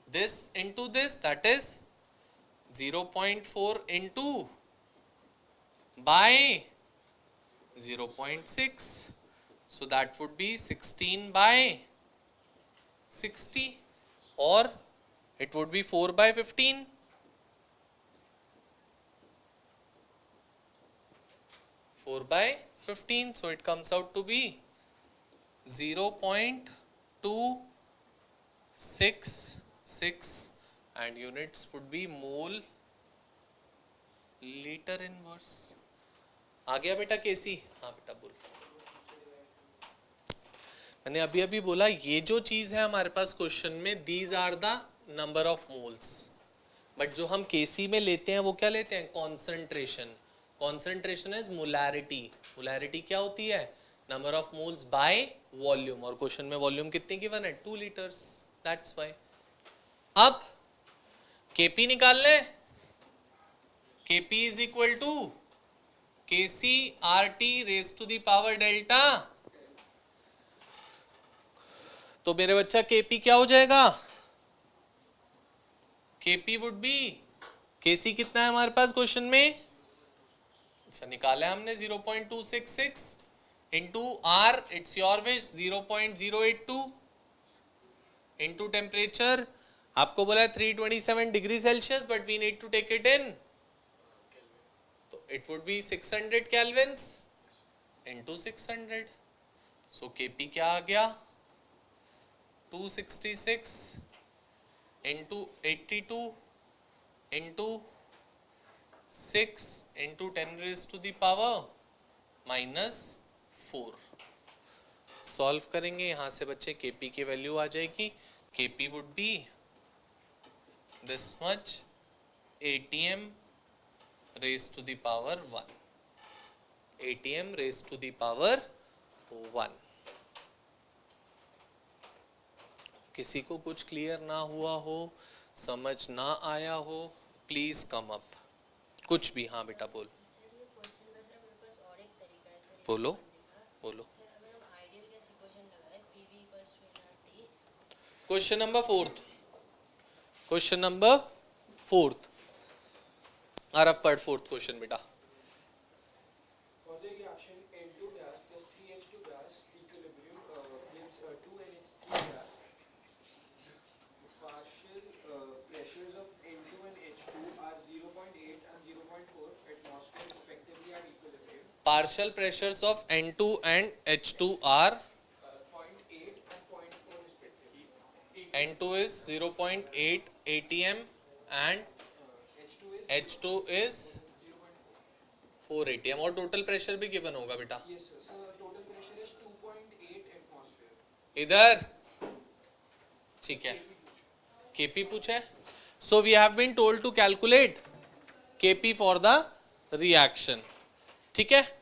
this into this, that is 0.4 into by 0.6, so that would be 16 by 60। और It would be 4 by 15. 4 by 15. So it comes out to be 0.266 and units would be mole liter inverse. आ गया बेटा केसी? हाँ बेटा बोल. मैंने अभी अभी बोला ये जो चीज है हमारे पास क्वेश्चन में, these are the number of moles, but जो हम केसी में लेते हैं वो क्या लेते हैं? Concentration. Concentration is molarity. Molarity क्या होती है? Number of moles by volume, और क्वेश्चन में वॉल्यूम कितनी गिवन है? 2 लीटर्स. That's why. अब केपी निकाल लें. Kp is equal to Kc R T raise to the power delta. तो मेरे बच्चा केपी क्या हो जाएगा? केपी वुड बी, केसी कितना है हमारे पास क्वेश्चन में? अच्छा निकाला हमने 0.266 into R, it's your wish 0.082 into temperature. आपको बोला है 327 degree celsius, but we need to take it in, तो it would be 600 kelvins into 600. So KP क्या आ गया? 266 into 82 into 6 into 10 raise to the power -4. Solve करेंगे यहाँ से बच्चे, केपी की वैल्यू आ जाएगी. KP would be this much ATM raise to the power 1. ATM raise to the power 1. किसी को कुछ क्लियर ना हुआ हो, समझ ना आया हो, प्लीज कम अप. कुछ भी. हाँ बेटा बोल. बोलो बोलो. Question number 4. Question number 4. आरफ पढ़ 4th क्वेश्चन बेटा. Partial pressures of N2 and H2 are 0.8 and 0.4 respectively. N2 is 0.8 ATM and H2 is 4 ATM. और टोटल प्रेशर भी गिवन होगा बेटा. Yes sir. So total pressure is 2.8 atmosphere. इधर ठीक है. Kp पूछा है. So we have been told to calculate Kp for the reaction. ठीक है.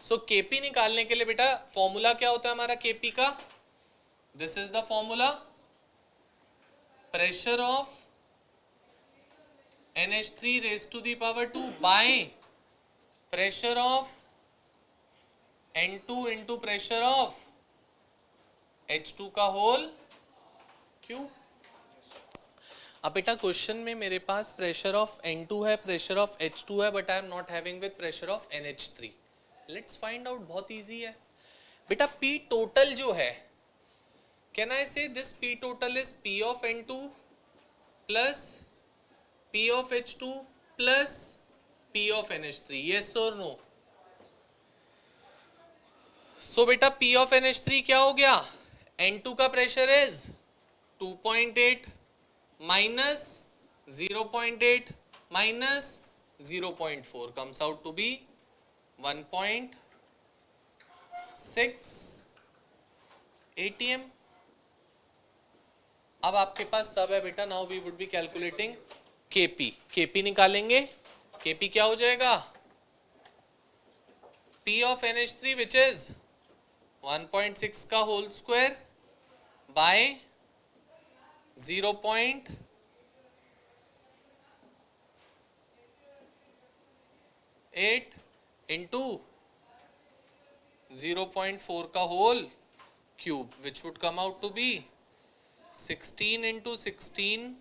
सो केपी निकालने के लिए बेटा फॉर्मूला क्या होता है हमारा केपी का? This is the formula. Pressure of NH3 raise to the power 2 by pressure of N2 into pressure of H2 का होल क्यूब. अब बेटा क्वेश्चन में मेरे पास प्रेशर ऑफ N2 है, प्रेशर ऑफ H2 है, but I am not having with pressure of NH3. Let's find out. बहुत easy है बेटा. P टोटल जो है, कैन आई से this P total is P of N2 plus P of H2 plus P of NH3. Yes और no? सो बेटा P of NH3 क्या हो गया? N2 का pressure is 2.8 minus 0.8 minus 0.4 comes out to be 1.6 ATM. अब आपके पास सब है बेटा. Now we would be calculating Kp. Kp निकालेंगे. केपी क्या हो जाएगा? P of NH3 which is 1.6 का होल स्क्वायर बाय 0.8 इंटू 0.4 का whole cube, which would come out to be 16 into 16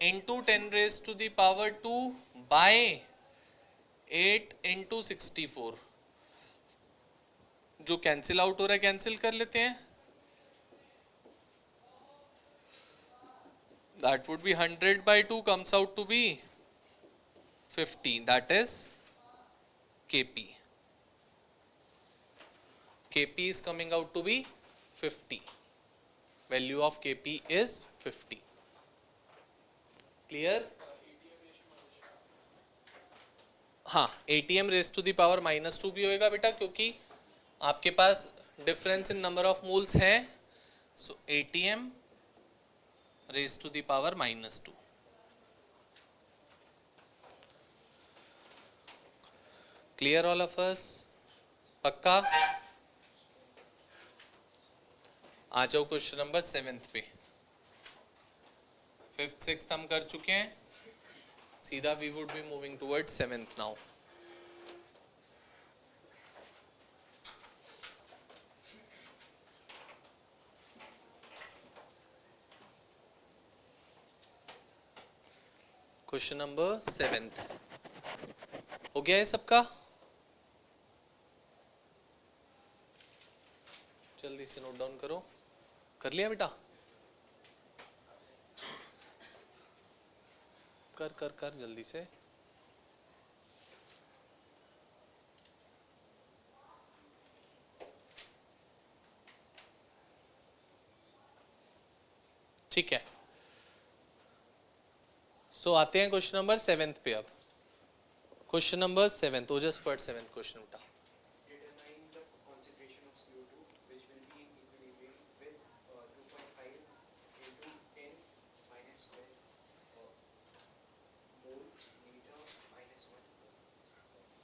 into 10 raise to the power 2 by 8 into 64. जो cancel out हो रहा है कैंसिल कर लेते हैं. that would be 100 by 2 comes out to be 50, that is kp. kp is coming out to be 50. Value of kp is 50. Clear? हाँ, ATM raise to the power -2 भी होएगा बेटा, क्योंकि आपके पास difference in number of moles है. So ATM raise to the power -2. Clear all of us? पक्का? आ जाओ क्वेश्चन नंबर 7 पे. 5th 6th हम कर चुके हैं, सीधा we would be moving toward 7th now. Question number 7th हो गया है सबका? जल्दी से नोट डाउन करो. कर लिया बेटा? कर कर कर जल्दी से. ठीक है. सो आते हैं क्वेश्चन नंबर 7th पे. अब क्वेश्चन नंबर 7th, ओजस पर 7th क्वेश्चन उठा. Determine the concentration of CO2 which will be in equilibrium with 2.5 into 10 minus 12 mole liter minus 1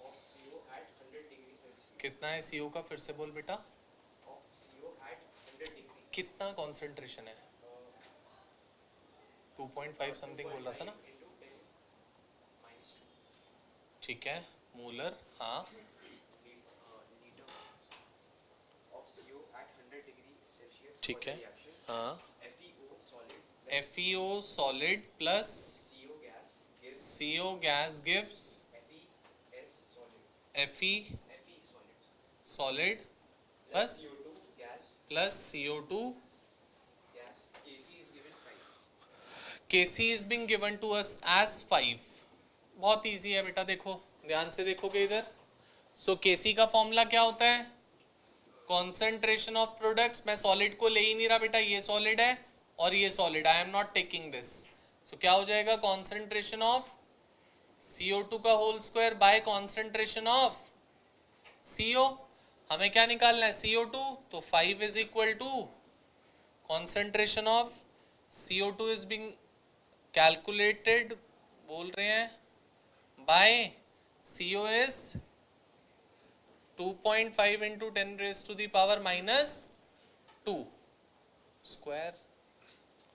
of CO at 100 degree Celsius. कितना है CO का? फिर से बोल बेटा. Of CO at 100 degree. कितना कॉन्सेंट्रेशन है? 2.5 समथिंग बोल रहा था ना. Into 10 minus 2 ठीक है. मोलर. हाँ. liter of CO at 100 degree Celsius. ठीक for the है. reaction. हाँ. FeO solid plus FeO solid plus CO gas gives CO gas gives FeS solid. Fe Fe solid solid plus plus CO2 gas plus CO2 gas. Kc is given 5. Kc is being given to us as 5. बहुत easy है बेटा, देखो ध्यान से देखोगे इधर. सो Kc का formula क्या होता है? Concentration of products. मैं सॉलिड को ले ही नहीं रहा बेटा, ये सॉलिड है और ये solid. I am not taking this. So क्या हो जाएगा? कॉन्सेंट्रेशन ऑफ CO2 का whole square by concentration of CO. हमें क्या निकालना है? CO2. तो 5 is equal to concentration of CO2 is being calculated, बोल रहे हैं, by CO is 2.5 into 10 raised to the power -2 square.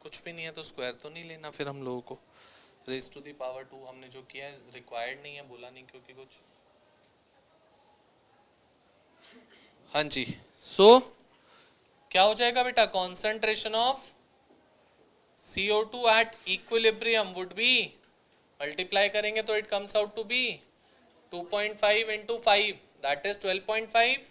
कुछ भी नहीं है तो स्क्वायर तो नहीं लेना फिर हम लोगों को. रेज टू द पावर 2 हमने जो किया है रिक्वायर्ड नहीं है, बोला नहीं क्योंकि कुछ. हाँ जी. सो क्या हो जाएगा बेटा? Concentration of CO2 at equilibrium would be, multiply करेंगे तो it comes out to be 2.5 into 5, that is 12.5.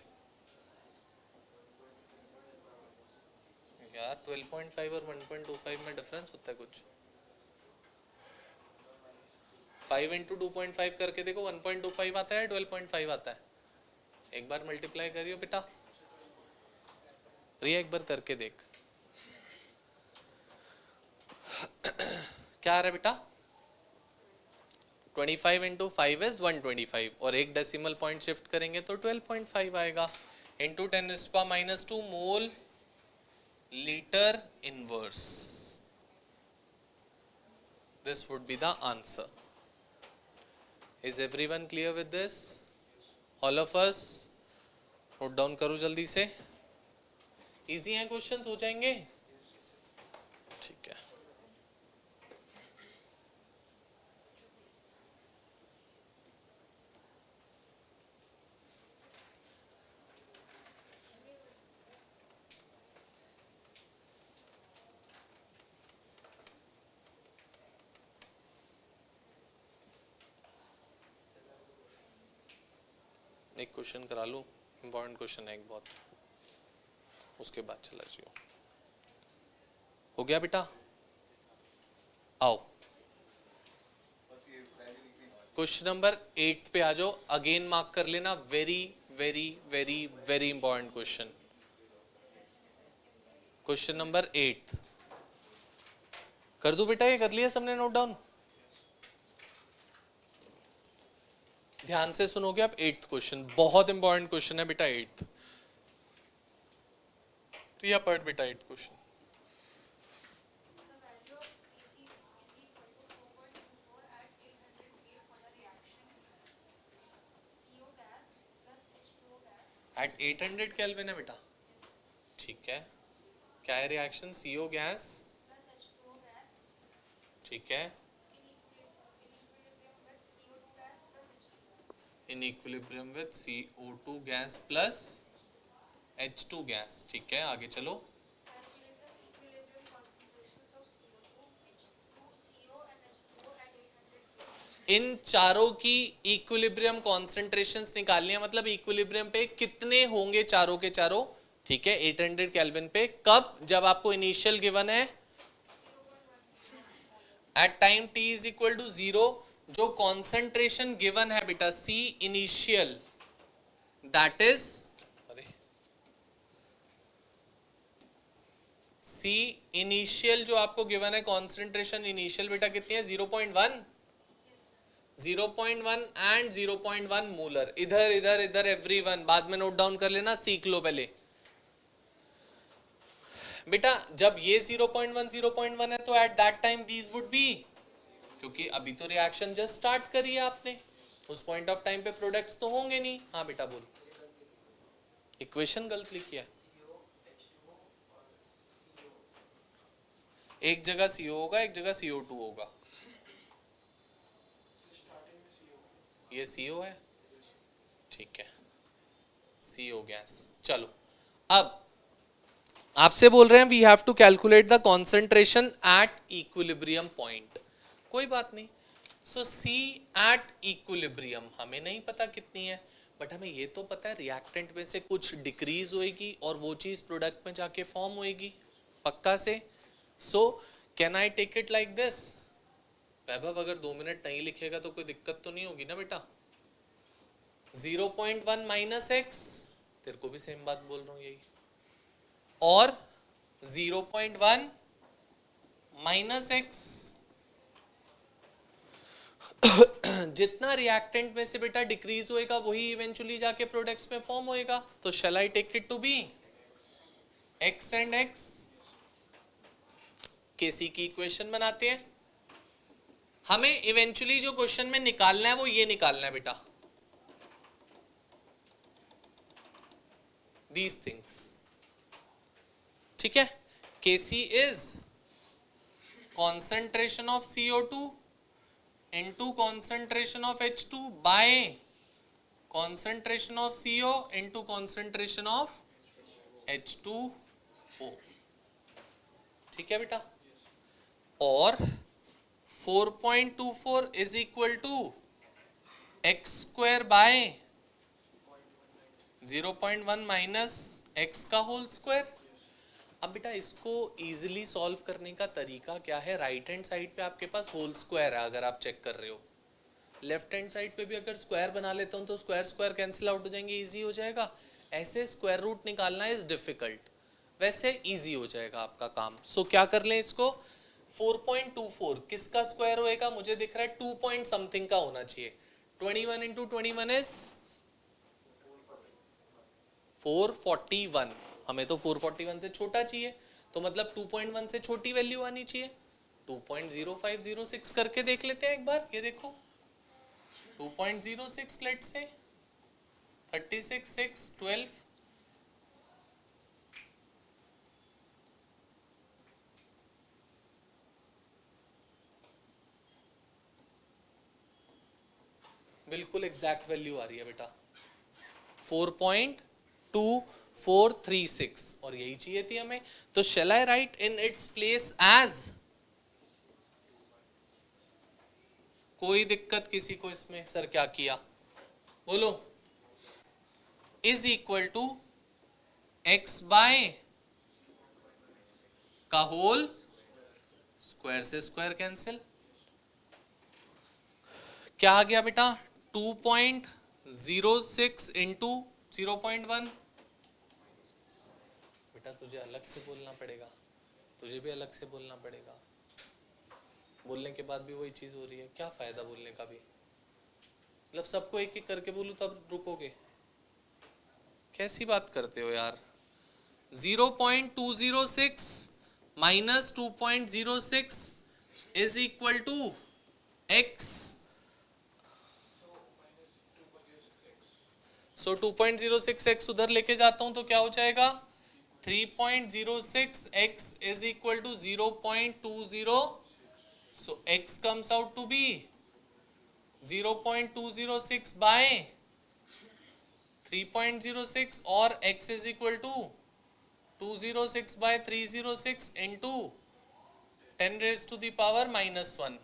यार 12.5 और 1.25 में डिफरेंस होता है कुछ. 5 into 2.5 करके देखो, 1.25 आता है, 12.5 आता है. एक बार मल्टीप्लाई करियो बेटा. प्रिया एक बार करके देख. क्या आ रहा है बेटा? 25 into 5 is 125 और एक डेसिमल पॉइंट शिफ्ट करेंगे तो 12.5 आएगा. into 10⁻²⁻² mole litre inverse. This would be the answer. Is everyone clear with this? All of us note down करो जल्दी से. इजी हैं क्वेश्चंस, हो जाएंगे. ठीक है. एक क्वेश्चन करा लूँ, इम्पोर्टेंट क्वेश्चन है एक बहुत, उसके बाद चला जियो. हो गया बेटा? आओ क्वेश्चन नंबर 8 पे आ जाओ. अगेन मार्क कर लेना. Very very very very important question. Question number 8 कर दो बेटा. ये कर लिया सबने नोट डाउन? ध्यान से सुनोगे आप. 8th क्वेश्चन बहुत इंपॉर्टेंट क्वेश्चन है बेटा. 8th तो यह पढ़ बेटा 8th क्वेश्चन. एट 800 केल्विन है बेटा. ठीक है. क्या है रिएक्शन? CO gas. ठीक है. In equilibrium with CO2 gas plus H2 gas. ठीक है. आगे चलो. इन चारों की इक्विलिब्रियम कॉन्सेंट्रेशंस निकालनी है. मतलब इक्विलिब्रियम पे कितने होंगे चारों के चारों. ठीक है. 800 केल्विन पे. कब? जब आपको इनिशियल गिवन है at time t is equal to 0. जो कॉन्सेंट्रेशन गिवन है बेटा C initial, that is C initial जो आपको गिवन है कॉन्सेंट्रेशन इनिशियल बेटा कितनी है? 0.1. 0.1 एंड 0.1 मोलर. इधर इधर इधर एवरीवन बाद में नोट डाउन कर लेना. सीख लो पहले बेटा. जब ये 0.1 है तो at that time these would be, क्योंकि अभी तो रिएक्शन जस्ट स्टार्ट करी है आपने. उस पॉइंट ऑफ टाइम पे प्रोडक्ट्स तो होंगे नहीं. हाँ बेटा बोल. इक्वेशन गलत लिखी है. एक जगह CO होगा, एक जगह CO2 होगा. ये CO है. ठीक है. CO gas. चलो अब आपसे बोल रहे हैं we have to calculate the concentration at equilibrium point. कोई बात नहीं. सो C एट इक्विलिब्रियम हमें नहीं पता कितनी है, बट हमें ये तो पता है रिएक्टेंट में से कुछ डिक्रीज होएगी और वो चीज प्रोडक्ट में जाके फॉर्म होएगी पक्का से. So can I take it like this? Vaibhav अगर 2 मिनट नहीं लिखेगा तो कोई दिक्कत तो नहीं होगी ना बेटा. 0.1 माइनस एक्स, तेरे को भी सेम बात बोल रहा हूँ यही, और 0.1 माइनस एक्स. जितना रिएक्टेंट में से बेटा डिक्रीज होएगा वही इवेंचुअली जाके प्रोडक्ट्स में फॉर्म होएगा. तो shall I take it to be x and x. KC की इक्वेशन बनाते हैं. हमें इवेंचुअली जो क्वेश्चन में निकालना है वो ये निकालना है बेटा. These things. ठीक है. Kc is concentration of CO2 into concentration of H2 by concentration of CO into concentration of H2O. ठीक है बेटा. और 4.24 is equal to x square by 0.1 minus x का होल स्क्वायर. अब बेटा इसको इजीली सॉल्व करने का तरीका क्या है? राइट हैंड साइड पे आपके पास होल स्क्वायर है अगर आप चेक कर रहे हो. लेफ्ट हैंड साइड पे भी अगर स्क्वायर बना लेता हूं तो स्क्वायर स्क्वायर कैंसिल आउट हो जाएंगे, इजी हो जाएगा. ऐसे स्क्वायर रूट निकालना इज डिफिकल्ट, वैसे इजी हो जाएगा आपका काम. सो क्या कर लें इसको? 4.24 किसका स्क्वायर होएगा? मुझे दिख रहा है 2 पॉइंट समथिंग का होना चाहिए. 21 इंटू 21 इज 441. हमें तो 441 से छोटा चाहिए, तो मतलब 2.1 से छोटी वैल्यू आनी चाहिए. 2.0506 करके देख लेते हैं एक बार. ये देखो 2.06 लेट्स से 36 6 12. बिल्कुल एग्जैक्ट वैल्यू आ रही है बेटा 4.2436 और यही चाहिए थी हमें. तो shall I write in its place as, कोई दिक्कत किसी को इसमें? सर क्या किया बोलो. Is equal to x by का होल स्क्वायर से स्क्वायर कैंसिल, क्या आ गया बेटा 2.06 इंटू 0.1। बेटा तुझे अलग से बोलना पड़ेगा, तुझे भी अलग से बोलना पड़ेगा, बोलने के बाद भी वही चीज हो रही है, क्या फायदा बोलने का भी, मतलब सबको एक एक करके बोलूं तब रुकोगे, कैसी बात करते हो यार। 0.206 minus 2.06 is equal to x, so 2.06x उधर लेके जाता हूं तो क्या हो जाएगा 3.06x is equal to 0.20, so x comes out to be 0.206 by 3.06 और x is equal to 206 by 306 into 10 raised to the power minus 1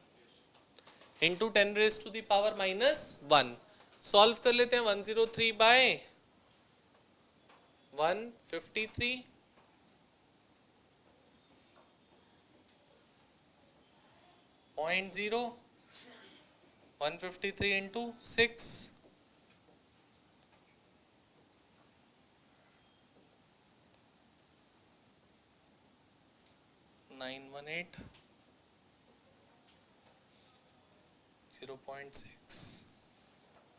into 10 raised to the power minus 1। Solve कर लेते हैं 103 by 153, पॉइंट 0, 153 into 6, 918, 0.6,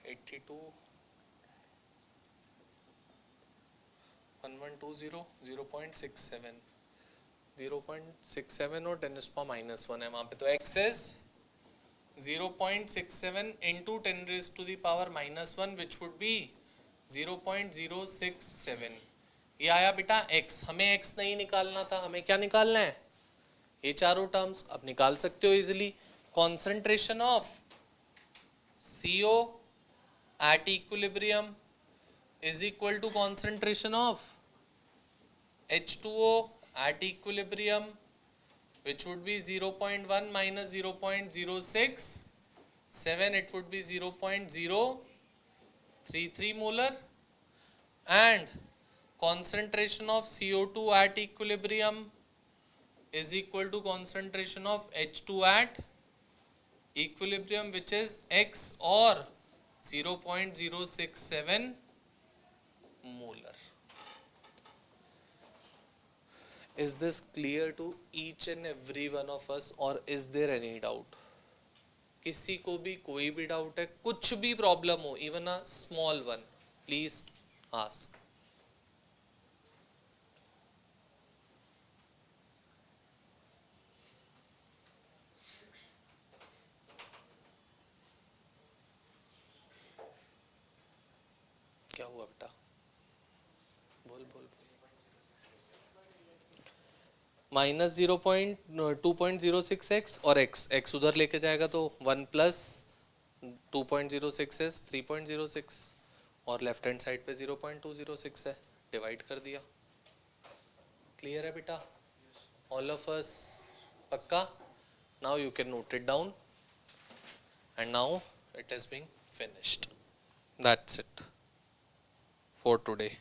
82, 1120, 0.67, 0.67 और 10 to minus 1 है वहाँ पे, तो x is 0.67 into 10 raised to the power minus 1 which would be 0.067। ये आया बेटा x, हमें x नहीं निकालना था, हमें क्या निकालना है, ये चारों टर्म्स अब निकाल सकते हो easily. Concentration of CO at equilibrium is equal to concentration of H2O at equilibrium, which would be 0.1 minus 0.067, it would be 0.033 molar, and concentration of CO2 at equilibrium is equal to concentration of H2 at equilibrium, which is x or 0.067 molar। Is this clear to each and every one of us or is there any doubt? किसी को भी कोई भी doubt है, कुछ भी problem हो, even a small one, please ask. क्या हुआ बेटा, बोल बोल बोल। माइनस 2.06x और x उधर लेके जाएगा तो 1 प्लस 2.06 is 3.06 और लेफ्ट हैंड साइड पे 0.206 है, डिवाइड कर दिया। क्लियर है बेटा, ऑल ऑफ अस, पक्का? Now you can note it down and now it is being finished, that's it for today।